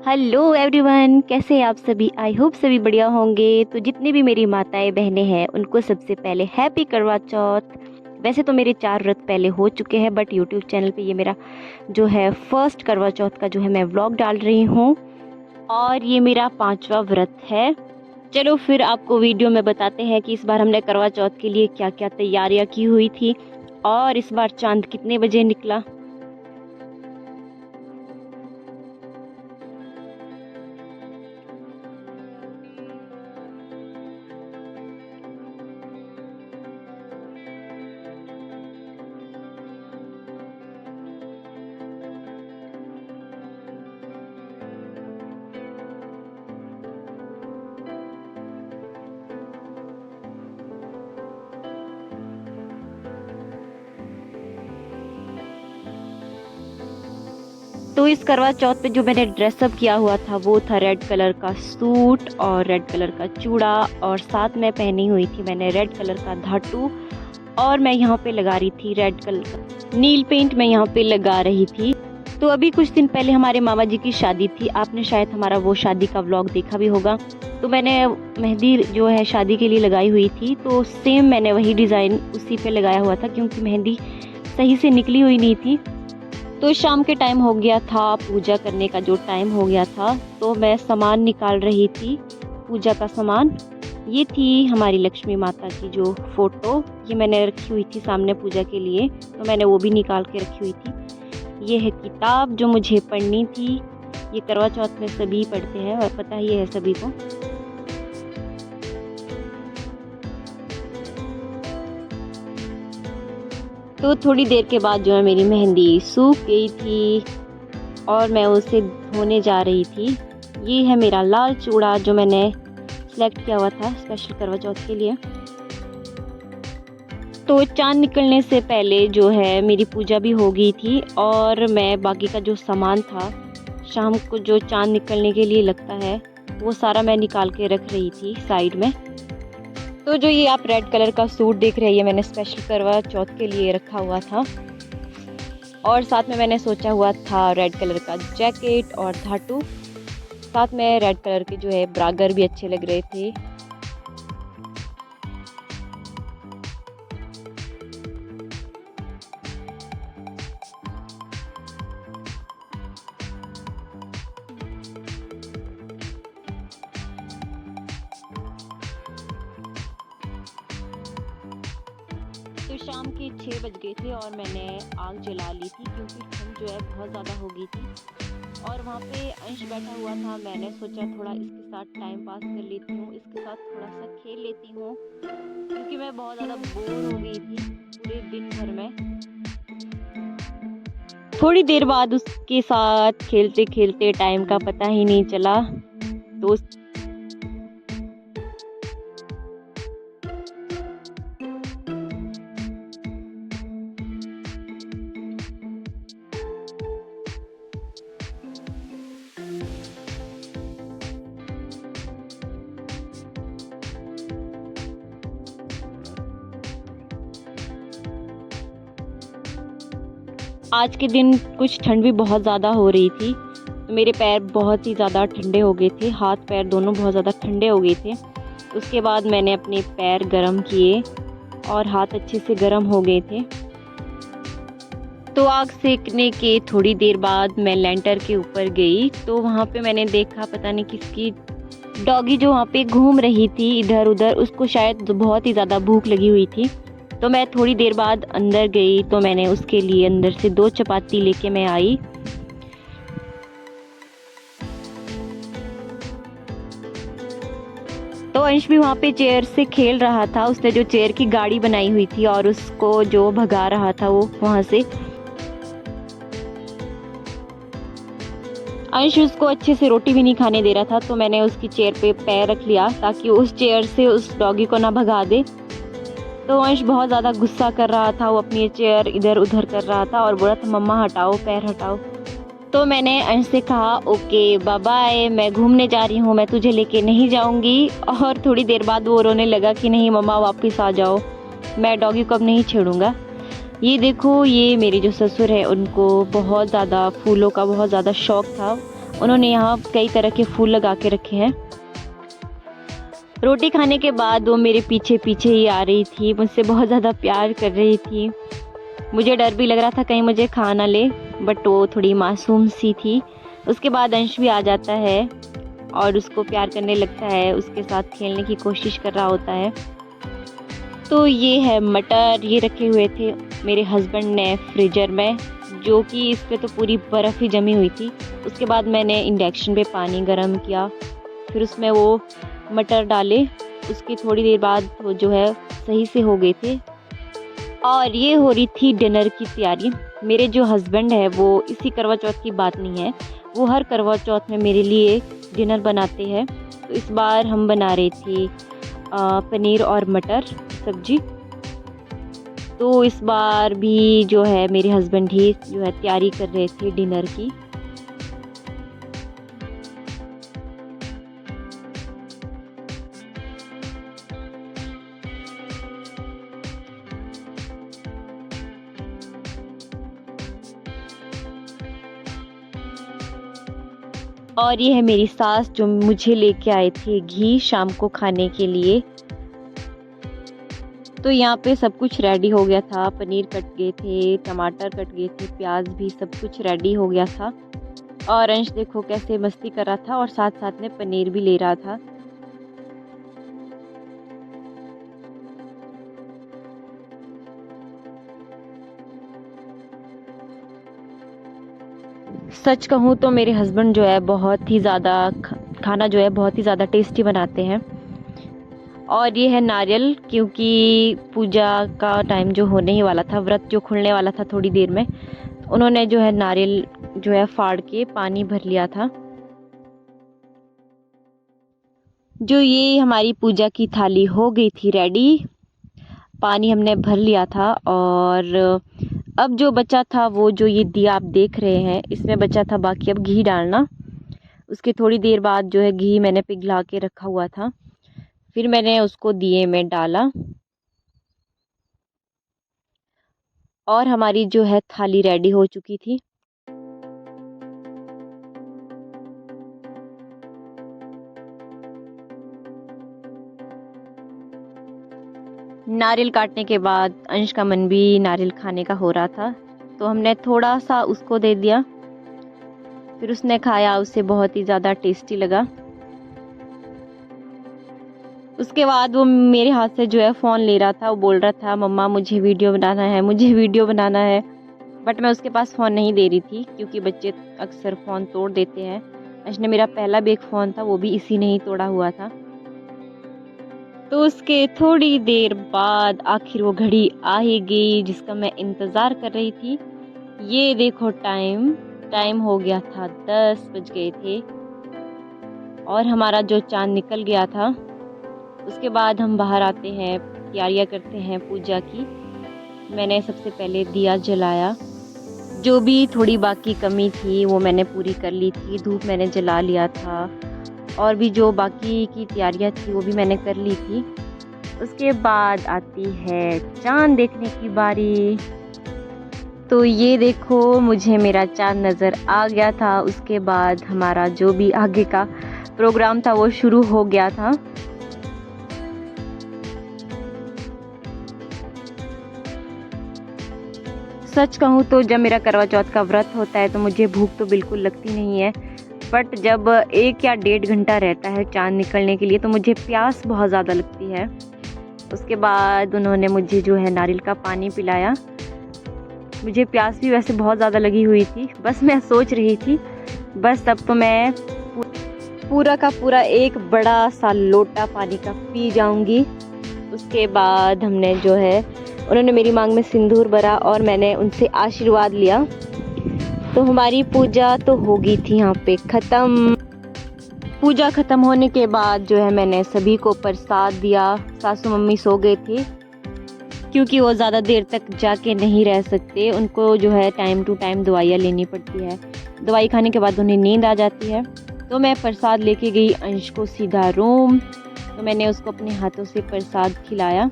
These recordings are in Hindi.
हेलो एवरीवन, कैसे हैं आप सभी। आई होप सभी बढ़िया होंगे। तो जितनी भी मेरी माताएं बहनें हैं उनको सबसे पहले हैप्पी करवा चौथ। वैसे तो मेरे 4 व्रत पहले हो चुके हैं, बट यूट्यूब चैनल पे ये मेरा जो है फर्स्ट करवा चौथ का जो है मैं व्लॉग डाल रही हूँ और ये मेरा 5वां व्रत है। चलो फिर आपको वीडियो में बताते हैं कि इस बार हमने करवा चौथ के लिए क्या क्या तैयारियां की हुई थी और इस बार चांद कितने बजे निकला। तो इस करवा चौथ पे जो मैंने ड्रेसअप किया हुआ था वो था रेड कलर का सूट और रेड कलर का चूड़ा, और साथ में पहनी हुई थी मैंने रेड कलर का धाटू, और मैं यहाँ पे लगा रही थी रेड कलर का नील पेंट मैं यहाँ पे लगा रही थी। तो अभी कुछ दिन पहले हमारे मामा जी की शादी थी, आपने शायद हमारा वो शादी का व्लॉग देखा भी होगा। तो मैंने मेहंदी जो है शादी के लिए लगाई हुई थी, तो सेम मैंने वही डिज़ाइन उसी पे लगाया हुआ था क्योंकि मेहंदी सही से निकली हुई नहीं थी। तो शाम के टाइम हो गया था, पूजा करने का जो टाइम हो गया था, तो मैं सामान निकाल रही थी, पूजा का सामान। ये थी हमारी लक्ष्मी माता की जो फ़ोटो, ये मैंने रखी हुई थी सामने पूजा के लिए, तो मैंने वो भी निकाल के रखी हुई थी। ये है किताब जो मुझे पढ़नी थी, ये करवा चौथ में सभी पढ़ते हैं और पता ही है सभी को। तो थोड़ी देर के बाद जो है मेरी मेहंदी सूख गई थी और मैं उसे धोने जा रही थी। ये है मेरा लाल चूड़ा जो मैंने सेलेक्ट किया हुआ था स्पेशल करवा चौथ के लिए। तो चांद निकलने से पहले जो है मेरी पूजा भी हो गई थी और मैं बाकी का जो सामान था शाम को जो चांद निकलने के लिए लगता है वो सारा मैं निकाल के रख रही थी साइड में। तो जो ये आप रेड कलर का सूट देख रहे हैं ये मैंने स्पेशल करवा चौथ के लिए रखा हुआ था, और साथ में मैंने सोचा हुआ था रेड कलर का जैकेट और धाटू, साथ में रेड कलर के जो है ब्रागर भी अच्छे लग रहे थे। तो शाम के 6 बज गए थे और मैंने आग जला ली थी क्योंकि ठंड जो है बहुत ज़्यादा हो गई थी और वहाँ पे अंश बैठा हुआ था। मैंने सोचा थोड़ा इसके साथ टाइम पास कर लेती हूँ, इसके साथ थोड़ा सा खेल लेती हूँ क्योंकि मैं बहुत ज़्यादा बोर हो गई थी पूरे दिन भर में। थोड़ी देर बाद उसके साथ खेलते खेलते टाइम का पता ही नहीं चला। तो आज के दिन कुछ ठंड भी बहुत ज़्यादा हो रही थी, तो मेरे पैर बहुत ही ज़्यादा ठंडे हो गए थे, हाथ पैर दोनों बहुत ज़्यादा ठंडे हो गए थे। उसके बाद मैंने अपने पैर गरम किए और हाथ अच्छे से गरम हो गए थे। तो आग सेकने के थोड़ी देर बाद मैं लेंटर के ऊपर गई, तो वहाँ पे मैंने देखा पता नहीं किसकी डॉगी जो वहाँ पे घूम रही थी इधर उधर, उसको शायद बहुत ही ज़्यादा भूख लगी हुई थी। तो मैं थोड़ी देर बाद अंदर गई तो मैंने उसके लिए अंदर से 2 चपाती लेके मैं आई। तो अंश भी वहाँ पे चेयर से खेल रहा था, उसने जो चेयर की गाड़ी बनाई हुई थी और उसको जो भगा रहा था वो वहाँ से। अंश उसको अच्छे से रोटी भी नहीं खाने दे रहा था, तो मैंने उसकी चेयर पे पैर रख लिया ताकि उस चेयर से उस डॉगी को ना भगा दे। तो अंश बहुत ज़्यादा गुस्सा कर रहा था, वो अपनी चेयर इधर उधर कर रहा था और बोला था मम्मा हटाओ पैर हटाओ। तो मैंने अंश से कहा ओके बाय बाय, मैं घूमने जा रही हूँ, मैं तुझे लेके नहीं जाऊँगी। और थोड़ी देर बाद वो रोने लगा कि नहीं मम्मा वापस आ जाओ, मैं डॉगी को अब नहीं छेड़ूँगा। ये देखो, ये मेरे जो ससुर है उनको बहुत ज़्यादा फूलों का बहुत ज़्यादा शौक़ था उन्होंने यहाँ कई तरह के फूल लगा के रखे हैं। रोटी खाने के बाद वो मेरे पीछे पीछे ही आ रही थी, मुझसे बहुत ज़्यादा प्यार कर रही थी। मुझे डर भी लग रहा था कहीं मुझे खा ना ले, बट वो थोड़ी मासूम सी थी। उसके बाद अंश भी आ जाता है और उसको प्यार करने लगता है, उसके साथ खेलने की कोशिश कर रहा होता है। तो ये है मटर, ये रखे हुए थे मेरे हस्बैंड ने फ्रीजर में, जो कि इस पे तो पूरी बर्फ़ ही जमी हुई थी। उसके बाद मैंने इंडक्शन पे पानी गर्म किया, फिर उसमें वो मटर डाले। उसकी थोड़ी देर बाद वो जो है सही से हो गए थे और ये हो रही थी डिनर की तैयारी। मेरे जो हस्बैंड है वो इसी करवा चौथ की बात नहीं है, वो हर करवा चौथ में मेरे लिए डिनर बनाते हैं। तो इस बार हम बना रहे थे पनीर और मटर सब्जी। तो इस बार भी जो है मेरे हस्बैंड ही जो है तैयारी कर रहे थे डिनर की। और ये है मेरी सास जो मुझे लेके आए थे घी शाम को खाने के लिए। तो यहाँ पे सब कुछ रेडी हो गया था, पनीर कट गए थे, टमाटर कट गए थे, प्याज भी सब कुछ रेडी हो गया था। और अंश देखो कैसे मस्ती कर रहा था और साथ साथ में पनीर भी ले रहा था। सच कहूँ तो मेरे हस्बैंड जो है बहुत ही ज़्यादा खाना जो है बहुत ही ज़्यादा टेस्टी बनाते हैं। और ये है नारियल, क्योंकि पूजा का टाइम जो होने ही वाला था, व्रत जो खुलने वाला था थोड़ी देर में, उन्होंने जो है नारियल जो है फाड़ के पानी भर लिया था। जो ये हमारी पूजा की थाली हो गई थी रेडी, पानी हमने भर लिया था। और अब जो बचा था वो जो ये दिया आप देख रहे हैं, इसमें बचा था बाकी अब घी डालना। उसके थोड़ी देर बाद जो है घी मैंने पिघला के रखा हुआ था, फिर मैंने उसको दिए में डाला और हमारी जो है थाली रेडी हो चुकी थी। नारियल काटने के बाद अंश का मन भी नारियल खाने का हो रहा था, तो हमने थोड़ा सा उसको दे दिया, फिर उसने खाया, उसे बहुत ही ज़्यादा टेस्टी लगा। उसके बाद वो मेरे हाथ से जो है फ़ोन ले रहा था, वो बोल रहा था मम्मा मुझे वीडियो बनाना है, मुझे वीडियो बनाना है। बट मैं उसके पास फ़ोन नहीं दे रही थी, क्योंकि बच्चे अक्सर फ़ोन तोड़ देते हैं। अंश ने मेरा पहला भी एक फ़ोन था, वो भी इसी ने ही तोड़ा हुआ था। तो उसके थोड़ी देर बाद आखिर वो घड़ी आ ही गई जिसका मैं इंतज़ार कर रही थी। ये देखो टाइम हो गया था, 10 बज गए थे और हमारा जो चाँद निकल गया था। उसके बाद हम बाहर आते हैं, तैयारियां करते हैं पूजा की। मैंने सबसे पहले दिया जलाया, जो भी थोड़ी बाकी कमी थी वो मैंने पूरी कर ली थी। धूप मैंने जला लिया था और भी जो बाकी की तैयारियां थी वो भी मैंने कर ली थी। उसके बाद आती है चाँद देखने की बारी। तो ये देखो मुझे मेरा चाँद नज़र आ गया था। उसके बाद हमारा जो भी आगे का प्रोग्राम था वो शुरू हो गया था। सच कहूँ तो जब मेरा करवा चौथ का व्रत होता है तो मुझे भूख तो बिल्कुल लगती नहीं है, बट जब 1 या 1.5 घंटा रहता है चाँद निकलने के लिए तो मुझे प्यास बहुत ज़्यादा लगती है। उसके बाद उन्होंने मुझे जो है नारियल का पानी पिलाया। मुझे प्यास भी वैसे बहुत ज़्यादा लगी हुई थी, बस मैं सोच रही थी बस अब तो मैं पूरा का पूरा एक बड़ा सा लोटा पानी का पी जाऊंगी। उसके बाद हमने जो है उन्होंने मेरी मांग में सिंदूर भरा और मैंने उनसे आशीर्वाद लिया। तो हमारी पूजा तो हो गई थी यहाँ पे ख़त्म। पूजा ख़त्म होने के बाद जो है मैंने सभी को प्रसाद दिया। सासू मम्मी सो गए थे क्योंकि वो ज़्यादा देर तक जाके नहीं रह सकते, उनको जो है टाइम टू टाइम दवाइयाँ लेनी पड़ती है। दवाई खाने के बाद उन्हें नींद आ जाती है। तो मैं प्रसाद लेके गई अंश को सीधा रूम, तो मैंने उसको अपने हाथों से प्रसाद खिलाया।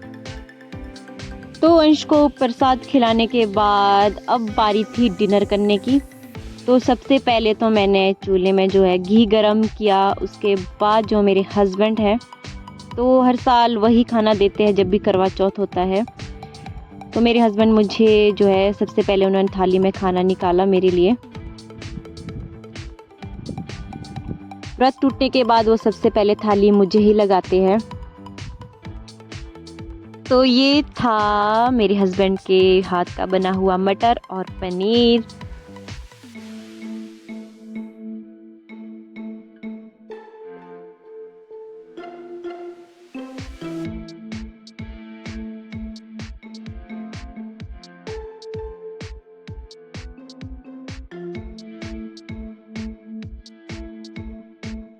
तो अंश को प्रसाद खिलाने के बाद अब बारी थी डिनर करने की। तो सबसे पहले तो मैंने चूल्हे में जो है घी गरम किया। उसके बाद जो मेरे हस्बैंड हैं तो हर साल वही खाना देते हैं जब भी करवा चौथ होता है। तो मेरे हस्बैंड मुझे जो है सबसे पहले उन्होंने थाली में खाना निकाला मेरे लिए। व्रत टूटने के बाद वो सबसे पहले थाली मुझे ही लगाते हैं। तो ये था मेरे हस्बैंड के हाथ का बना हुआ मटर और पनीर।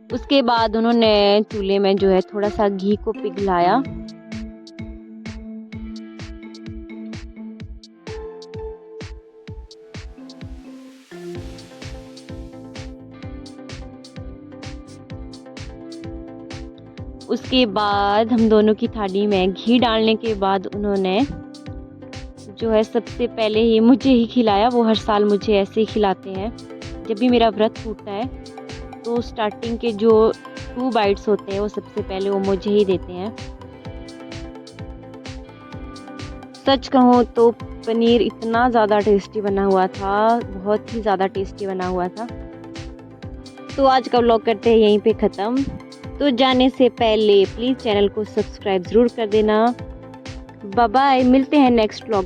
उसके बाद उन्होंने चूल्हे में जो है थोड़ा सा घी को पिघलाया। उसके बाद हम दोनों की थाली में घी डालने के बाद उन्होंने जो है सबसे पहले ही मुझे ही खिलाया। वो हर साल मुझे ऐसे ही खिलाते हैं। जब भी मेरा व्रत टूटता है तो स्टार्टिंग के जो 2 बाइट्स होते हैं वो सबसे पहले वो मुझे ही देते हैं। सच कहूँ तो पनीर इतना ज़्यादा टेस्टी बना हुआ था, बहुत ही ज़्यादा टेस्टी बना हुआ था। तो आज का व्लॉग करते हैं यहीं पे ख़त्म। तो जाने से पहले प्लीज़ चैनल को सब्सक्राइब ज़रूर कर देना। बाय बाय, मिलते हैं नेक्स्ट व्लॉग में।